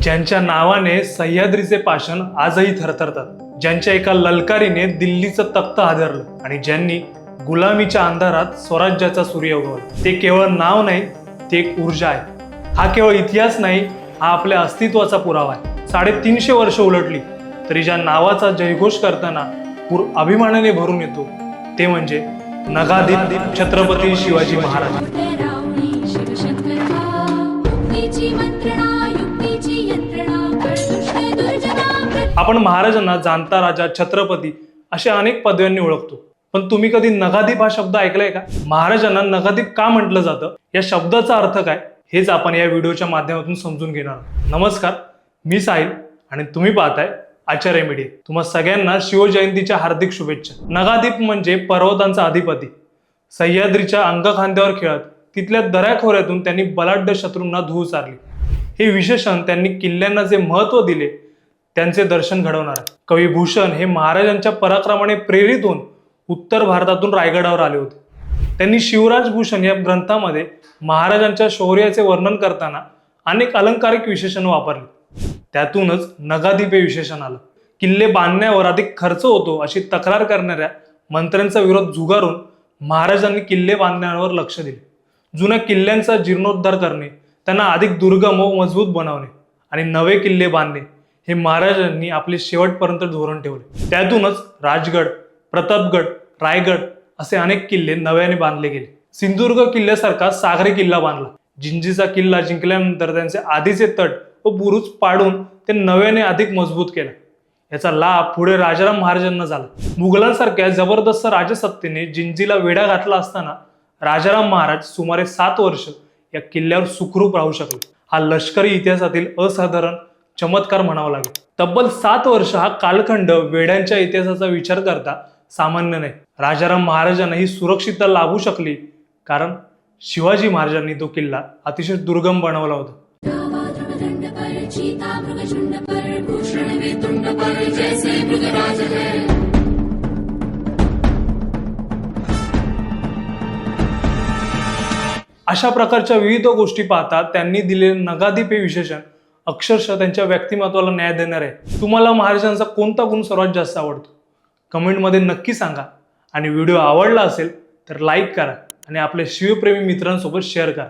ज्यांच्या नावाने सह्याद्रीचे पाषाण आजही थरथरतात, ज्यांच्या एका ललकारीने दिल्लीचं तख्त हादरलं आणि ज्यांनी गुलामीच्या अंधारात स्वराज्याचा सूर्य उगवला. ते केवळ नाव नाही, ते एक ऊर्जा आहे. हा केवळ इतिहास नाही, हा आपल्या अस्तित्वाचा पुरावा आहे. 350 वर्ष उलटली तरी ज्या नावाचा जयघोष करताना पूर अभिमानाने भरून येतो ते म्हणजे नगादीप छत्रपती शिवाजी महाराज. आपण महाराजांना जाणता राजा, छत्रपती अशा अनेक पदव्यांनी ओळखतो, पण तुम्ही कधी नगादीप हा शब्द ऐकलाय का? महाराजांना नगादीप का म्हटलं जातं, या शब्दाचा अर्थ काय, हेच आपण या व्हिडिओच्या माध्यमातून समजून घेणार. नमस्कार, मी साहिल आणि तुम्ही पाहताय आचार्य मीडिया. तुम्हा सगळ्यांना शिवजयंतीच्या हार्दिक शुभेच्छा. नगादीप म्हणजे पर्वतांचा अधिपती. सह्याद्रीच्या अंगखांद्यावर खेळत तिथल्या दऱ्याखोऱ्यातून त्यांनी बलाढ्य शत्रूंना धूळ चारली. हे विशेषण त्यांनी किल्ल्यांना जे महत्व दिले त्यांचे दर्शन घडवणार. कवी भूषण हे महाराजांच्या पराक्रमाने प्रेरित होऊन उत्तर भारतातून रायगडावर आले होते. त्यांनी शिवराज भूषण या ग्रंथामध्ये महाराजांच्या शौर्याचे वर्णन करताना अनेक अलंकारिक विशेषण वापरले. त्यातूनच नगादीप हे विशेषण आलं. किल्ले बांधण्यावर अधिक खर्च होतो अशी तक्रार करणाऱ्या मंत्र्यांचा विरोध झुगारून महाराजांनी किल्ले बांधण्यावर लक्ष दिले. जुन्या किल्ल्यांचा जीर्णोद्धार करणे, त्यांना अधिक दुर्गम व मजबूत बनवणे आणि नवे किल्ले बांधणे हे महाराजांनी आपले शेवटपर्यंत धोरण ठेवले. त्यातूनच राजगड, प्रतापगड, रायगड असे अनेक किल्ले नव्याने बांधले गेले. सिंधुदुर्ग किल्ल्यासारखा सागरी किल्ला बांधला. जिंजीचा किल्ला जिंकल्यानंतर त्यांचे आधीचे तट व बुरुज पाडून ते नव्याने अधिक मजबूत केला. याचा लाभ पुढे राजाराम महाराजांना झाला. मुघलांसारख्या जबरदस्त राजसत्तेने जिंजीला वेढा घातला असताना राजाराम महाराज सुमारे 7 वर्ष या किल्ल्यावर सुखरूप राहू शकले. हा लष्करी इतिहासातील असाधारण चमत्कार म्हणावा लागेल. तब्बल 7 वर्ष हा कालखंड वेड्यांच्या इतिहासाचा विचार करता सामान्य नाही. राजाराम महाराजांना ही सुरक्षितता लाभू शकली कारण शिवाजी महाराजांनी तो किल्ला अतिशय दुर्गम बनवला होता. अशा प्रकारच्या विविध गोष्टी पाहता त्यांनी दिलेले नगादीप हे विशेषण अक्षरशः त्यांच्या व्यक्तिमत्वाला न्याय देणार आहे. तुम्हाला महाराजांचा कोणता गुण सर्वात जास्त आवडतो कमेंटमध्ये नक्की सांगा आणि व्हिडिओ आवडला असेल तर लाईक करा आणि आपल्या शिवप्रेमी मित्रांसोबत शेअर करा.